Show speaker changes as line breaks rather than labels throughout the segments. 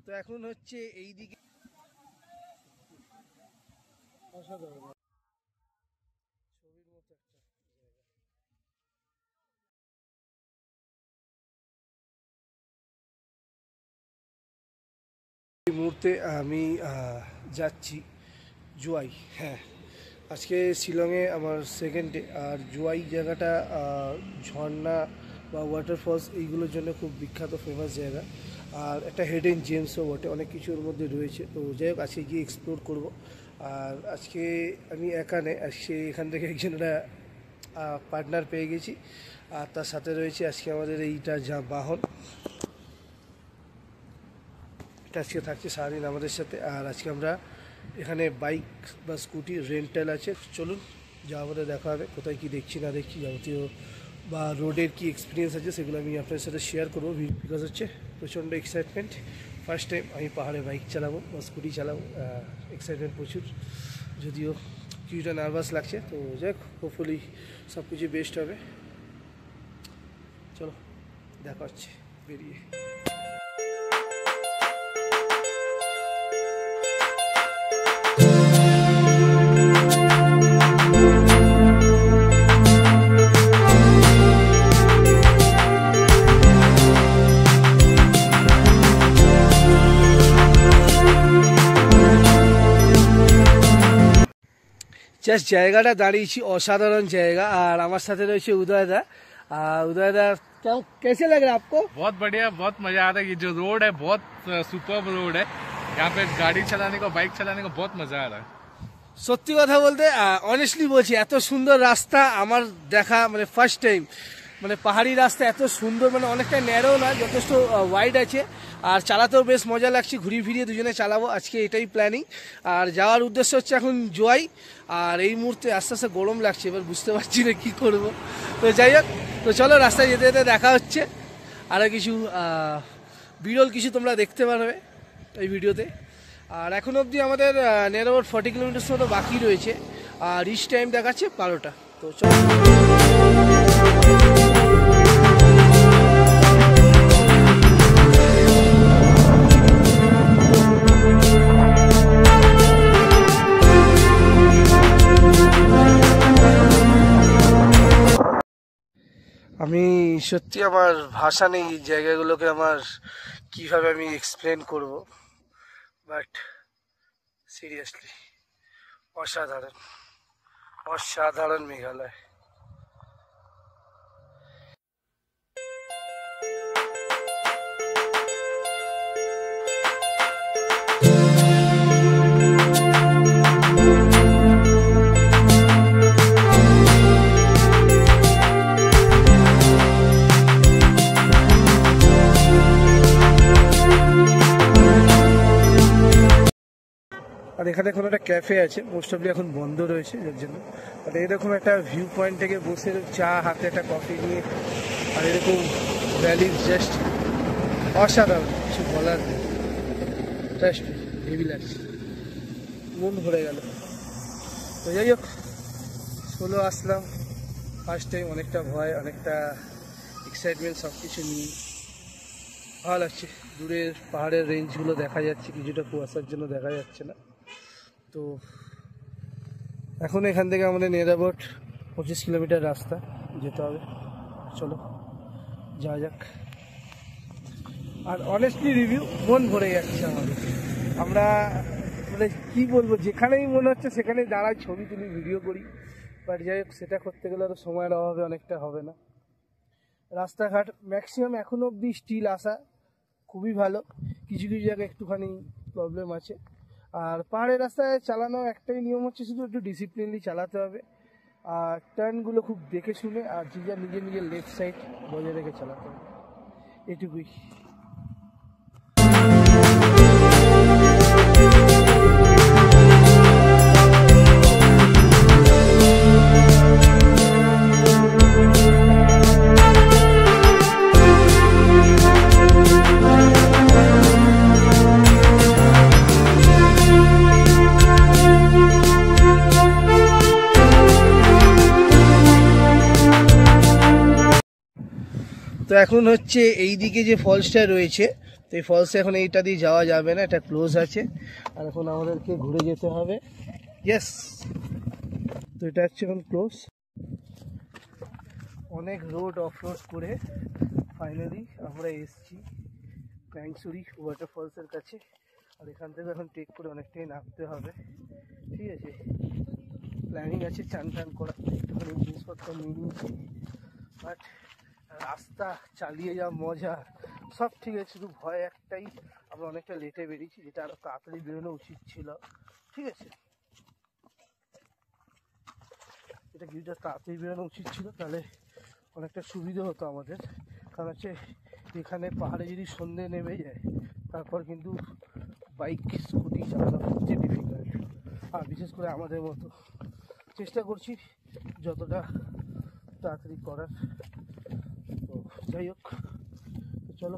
তো এখন হচ্ছে এই দিকে অসাধারণ ছবির মতো একটা এই মুহূর্তে আমি যাচ্ছি জুয়াই। হ্যাঁ, আজকে শিলংয়ে আমার সেকেন্ড ডে। আর জুয়াই জায়গাটা ঝর্ণা বা ওয়াটারফলস এইগুলোর জন্য খুব বিখ্যাত, ফেমাস জায়গা। আর একটা হেডেন জেমসও বটে, অনেক কিছু ওর মধ্যে রয়েছে। তো যাই হোক, আজকে গিয়ে এক্সপ্লোর করব। আর আজকে আমি একা নেই, আজকে এখান থেকে একজন পার্টনার পেয়ে গেছি। আর তার সাথে রয়েছে আজকে আমাদের এইটা যা বাহন, এটা আজকে থাকছে সারাদিন আমাদের সাথে। আর আজকে আমরা এখানে বাইক বা স্কুটি রেন্টাল আছে। চলুন যা আমাদের দেখা হবে, কোথায় কি দেখছি না দেখছি যাবতীয়, বা রোডের কি এক্সপিরিয়েন্স আছে সেগুলো আমি আপনাদের সাথে শেয়ার করবো। বিকজ হচ্ছে প্রচণ্ড এক্সাইটমেন্ট, ফার্স্ট টাইম আমি পাহাড়ে বাইক চালাবো বা স্কুটি চালাবো। এক্সাইটমেন্ট প্রচুর, যদিও কিছুটা নার্ভাস লাগছে। তো যাই হোক, হোপফুলি সব কিছু বেস্ট হবে। চলো দেখা হচ্ছে বেরিয়ে। জাস্ট জায়গাটা দাঁড়িয়েছি, অসাধারণ জায়গা। আর আমার সাথে রয়েছে উদয়দা। उदयदा कैसे लग रहा है आपको?
बहुत बढ़िया, बहुत मजा आता है। ये जो रोड है बहुत सुपर्ब रोड है। यहाँ पे गाड़ी चलाने को, बाइक चलाने को बहुत मजा आ रहा है।
সত্যি কথা বলতে অনেস্টলি বলছি, এত সুন্দর রাস্তা আমার দেখা মানে ফার্স্ট টাইম। মানে পাহাড়ি রাস্তা এত সুন্দর, মানে অনেকটা ন্যারো না, যথেষ্ট ওয়াইড আছে। আর চালাতেও বেশ মজা লাগছে, ঘুরিয়ে ফিরিয়ে দুজনে চালাবো আজকে, এটাই প্ল্যানিং। আর যাওয়ার উদ্দেশ্য হচ্ছে এখন জুয়াই। আর এই মুহূর্তে আস্তে আস্তে গরম লাগছে, এবার বুঝতে পারছি না কী করবো। তো যাই হোক, তো চলো রাস্তায় যেতে যেতে দেখা হচ্ছে। আরও কিছু বিরল কিছু তোমরা দেখতে পারবে এই ভিডিওতে। আর এখন অবধি আমাদের নিয়ার অ্যাবাউট 40 কিলোমিটার্স মতো বাকি রয়েছে। আর রিচ টাইম দেখাচ্ছে 12টা। তো চলো, আমি সত্যি আমার ভাষা নেই এই জায়গাগুলোকে আমার কিভাবে আমি এক্সপ্লেন করব, বাট সিরিয়াসলি অসাধারণ, অসাধারণ মেঘালয়। আর এখানে কোনো একটা ক্যাফে আছে, মোস্ট অফলি এখন বন্ধ রয়েছে যার জন্য। আর এরকম একটা ভিউ পয়েন্ট থেকে বসে চা হাতে একটা কফি নিয়ে, আর এরকম ভ্যালি জাস্ট অসাধারণ, কিছু বলার নেই। জাস্ট হেভি লাগছে, মন ভরে গেল। তো যাই হোক, সোলো আসলাম ফার্স্ট টাইম, অনেকটা ভয়, অনেকটা এক্সাইটমেন্ট, সব কিছু নিয়ে ভালো লাগছে। দূরের পাহাড়ের রেঞ্জগুলো দেখা যাচ্ছে, কিছুটা কুয়াশার জন্য দেখা যাচ্ছে না। তো এখন এখান থেকে আমাদের নিয়ার অ্যাবাউট 25 কিলোমিটার রাস্তা যেতে হবে। চলো যাওয়া যাক। আর অনেস্টলি রিভিউ, মন ভরে যাচ্ছে আমাদের। আমরা মানে কী বলবো, যেখানেই মনে হচ্ছে সেখানেই দাঁড়াই, ছবি তুলি, ভিডিও করি। বাট যাই হোক, সেটা করতে গেলে তো সময়ের অভাবে অনেকটা হবে না। রাস্তাঘাট ম্যাক্সিমাম এখনও অবধি স্টিল আসা খুবই ভালো, কিছু কিছু জায়গায় একটুখানি প্রবলেম আছে। আর পাহাড়ের রাস্তায় চালানো একটাই নিয়ম হচ্ছে, শুধু একটু ডিসিপ্লিনলি চালাতে হবে। আর টার্নগুলো খুব দেখে শুনে, আর যে যা নিজের নিজের লেফট সাইড বজায় রেখে চালাতে হবে, এটুকুই। তো এখন হচ্ছে এই দিকে যে ফলসটা রয়েছে, তো এই ফলসে এখন এইটা দিয়ে যাওয়া যাবে না, এটা ক্লোজ আছে, আর এখন আমাদেরকে ঘুরে যেতে হবে। ইয়েস, তো এটা হচ্ছে এখন ক্লোজ। অনেক রোড অফ রোড করে ফাইনালি আমরা এসেছি ক্রাইংসুরি ওয়াটারফলসের কাছে। আর এখান থেকে এখন টেক করে অনেকটাই নামতে হবে, ঠিক আছে। প্ল্যানিং আছে চান টান করার, একটুখানি জিনিসপত্র নিয়ে নিয়েছি, বাট রাস্তা চালিয়ে যাওয়া মজা সব ঠিক আছে, শুধু ভয় একটাই, আমরা অনেকটা লেটে বেরিয়েছি, যেটা আরও তাড়াতাড়ি বেরোনো উচিত ছিল, ঠিক আছে। এটা কিছুটা তাড়াতাড়ি বেরোনো উচিত ছিল, তাহলে অনেকটা সুবিধা হতো আমাদের। কারণ হচ্ছে এখানে পাহাড়ে যদি সন্ধে নেমে যায়, তারপর কিন্তু বাইক স্কুটি চালানো সবচেয়ে ডিফিকাল্ট, আর বিশেষ করে আমাদের মতো। চেষ্টা করছি যতটা তাড়াতাড়ি করার। তো যাই হোক, তো চলো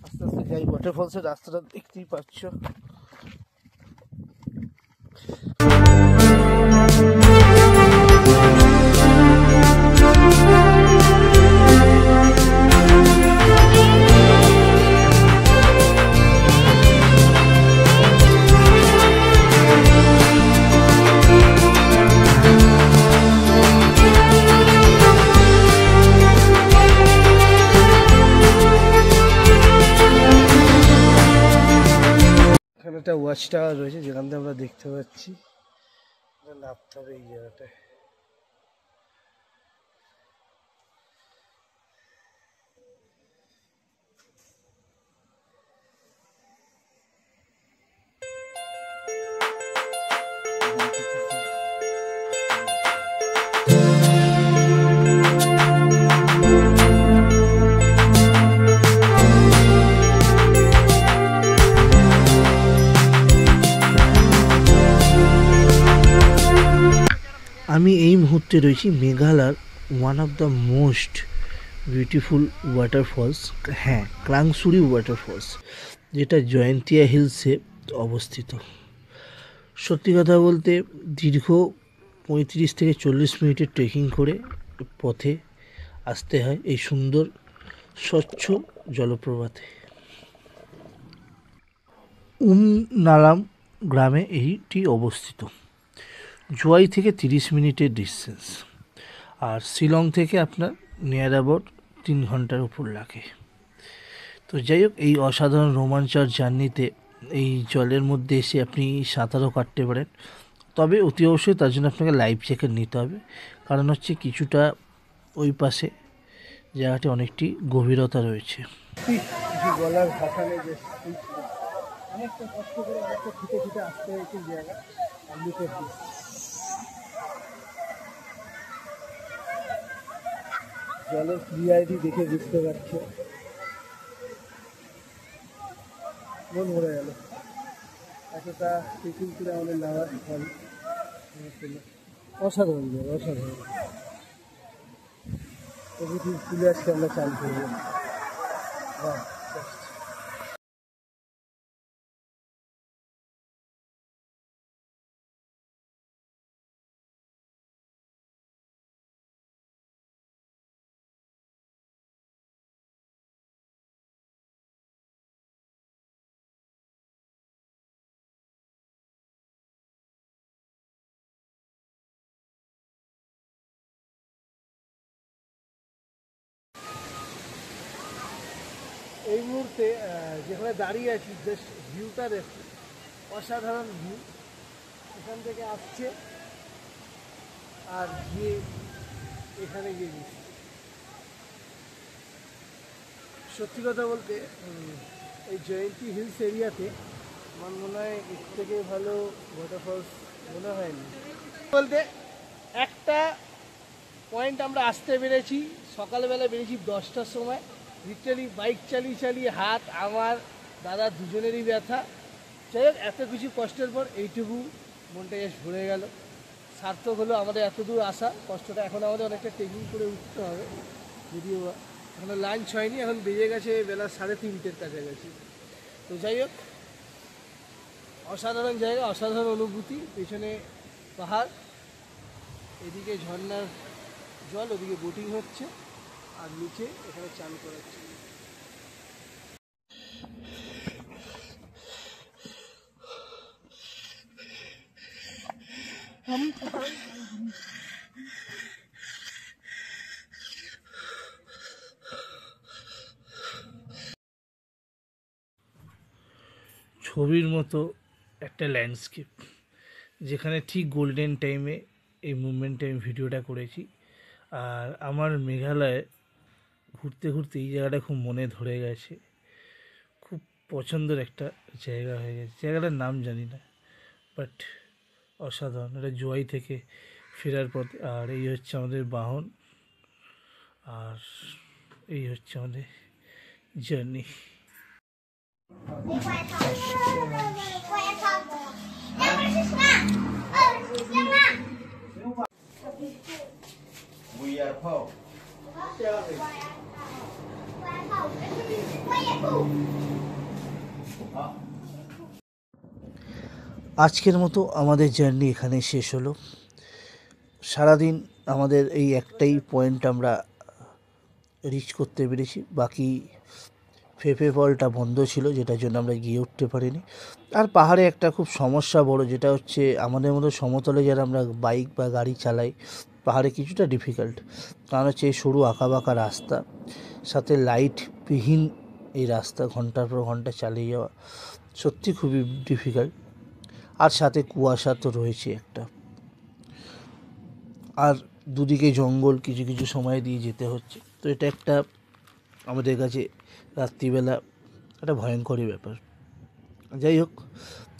আস্তে আস্তে যাই। ওয়াটারফলসের রাস্তাটা দেখতেই পাচ্ছ। এখানে একটা ওয়াচ টাওয়ার রয়েছে, যেখান থেকে আমরা দেখতে পাচ্ছি। নামতে হবে এই জায়গাটায়। আমি এই মুহূর্তে রয়েছি মেঘালয়ের one of the most beautiful waterfalls, হ্যাঁ ক্রাংসুরি ওয়াটারফলস, যেটা জয়ন্তিয়া হিলসে অবস্থিত। সত্যি কথা বলতে দীর্ঘ 35 থেকে 40 মিনিটের ট্রেকিং করে পথে আসতে হয় এই সুন্দর স্বচ্ছ জলপ্রপাতে। উমনালাম গ্রামে এইটি অবস্থিত। জোয়াই থেকে 30 মিনিটের ডিস্টেন্স, আর শিলং থেকে আপনার নিয়ার অ্যাবাউট 3 ঘন্টার উপর লাগে। তো যাই হোক, এই অসাধারণ রোমাঞ্চকর জার্নিতে এই জলের মধ্যে এসে আপনি সাঁতারও কাটতে পারেন, তবে অতি অবশ্যই তার জন্য আপনাকে লাইফ জ্যাকেট নিতে হবে। কারণ হচ্ছে কিছুটা ওই পাশে জায়গাটি অনেকটি গভীরতা রয়েছে। গলার ভাষা নেই, যে অনেকটা কষ্ট করে অনেকটা ছুটে ছুটে আসতে হয়েছে জায়গা। জলের ক্লিয়ারিটি দেখে বুঝতে পারছো, মন ভরে গেল। এতটা ট্রেকিং করে আমাদের নামার ফল অসাধারণ জায়গা, অসাধারণ। প্রকৃতির ফুলে আজকে আমরা চান করবো। এই মুহূর্তে যেখানে দাঁড়িয়ে আছি, জাস্ট ভিউটা দেখো, অসাধারণ ভিউ। এখান থেকে আসছে আর গিয়ে এখানে গিয়ে দিচ্ছে। সত্যি কথা বলতে এই জয়ন্তী হিলস এরিয়াতে আমার মনে হয় এর থেকে ভালো ওয়াটারফলস মনে হয়নি। বলতে একটা পয়েন্ট আমরা আসতে পেরেছি, সকালবেলা বেরিয়েছি 10টার সময়, লিটারালি বাইক চালিয়ে চালিয়ে হাত আমার দাদা দুজনেরই ব্যথা। যাই হোক, এত কিছু কষ্টের পর এইটুকু মনটা বেশ ভরে গেল, সার্থক হলো আমাদের এত দূর আসা কষ্টটা। এখন আমাদের অনেকটা ট্রেকিং করে উঠতে হবে, যদিও এখনো লাঞ্চ হয়নি, এখন বেজে গেছে বেলা 3:30-এর কাছাকাছি। তো যাই হোক, অসাধারণ জায়গা, অসাধারণ অনুভূতি। পেছনে পাহাড়, এদিকে ঝর্ণার জল, ওদিকে বোটিং হচ্ছে, আর নিচে এখানে চান করাচ্ছে। ছবির মতো একটা ল্যান্ডস্কেপ, যেখানে ঠিক গোল্ডেন টাইমে এই মুভমেন্টে আমি ভিডিওটা করেছি। আর আমার মেঘালয়ে ঘুরতে ঘুরতে এই জায়গাটা খুব মনে ধরে গেছে, খুব পছন্দের একটা জায়গা হয়ে গেছে। জায়গাটার নাম জানি না, বাট অসাধারণ। এটা জোয়াই থেকে ফেরার পথ। আর এই হচ্ছে আমাদের বাহন, আর এই হচ্ছে আমাদের জার্নি। আজকের মতো আমাদের জার্নি এখানে শেষ হলো। সারাদিন আমাদের এই একটাই পয়েন্ট আমরা রিচ করতে পেরেছি, বাকি ফেফে ফলটা বন্ধ ছিল, যেটার জন্য আমরা গিয়ে উঠতে পারিনি। আর পাহাড়ে একটা খুব সমস্যা বড়, যেটা হচ্ছে আমাদের মতো সমতলে যারা আমরা বাইক বা গাড়ি চালাই, পাহাড়ে কিছুটা ডিফিকাল্ট। কারণ হচ্ছে এই সরু আঁকাবাঁকা রাস্তা, সাথে লাইটবিহীন এই রাস্তা, ঘন্টার পর ঘন্টা চালিয়ে যাওয়া সত্যি খুবই ডিফিকাল্ট। আর সাথে কুয়াশা তো রয়েছে একটা, আর দুদিকে জঙ্গল, কিছু কিছু সময় দিয়ে যেতে হচ্ছে। তো এটা একটা আমাদের কাছে রাত্রিবেলা একটা ভয়ঙ্করই ব্যাপার। যাই হোক,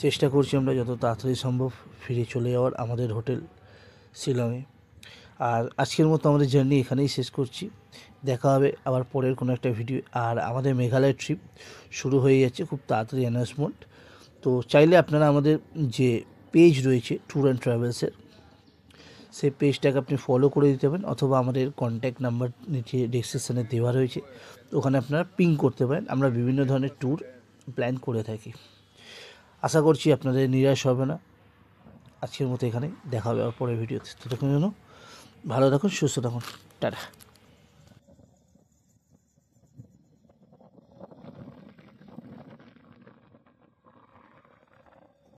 চেষ্টা করছি আমরা যত তাড়াতাড়ি সম্ভব ফিরে চলে যাওয়ার আমাদের হোটেল শিলংয়ে। আর আজকের মতো আমাদের জার্নি এখানেই শেষ করছি। দেখা হবে আবার পরের কোনো একটা ভিডিও। আর আমাদের মেঘালয় ট্রিপ শুরু হয়ে যাচ্ছে খুব তাড়াতাড়ি, অ্যানাউন্সমেন্ট। তো চাইলে আপনারা আমাদের যে পেজ রয়েছে ট্যুর অ্যান্ড ট্রাভেলসের, সেই পেজটাকে আপনি ফলো করে দিতে পারেন, অথবা আমাদের কন্ট্যাক্ট নাম্বার নিচে ডেসক্রিপশানে দেওয়া রয়েছে, ওখানে আপনারা পিং করতে পারেন। আমরা বিভিন্ন ধরনের ট্যুর প্ল্যান করে থাকি। আশা করছি আপনাদের নিরাশ হবে না। আজকের মতো এখানে দেখা হবে আবার পরের ভিডিওতে। ততক্ষণ জন্য ভালো থাকুন, সুস্থ থাকুন, টাটা।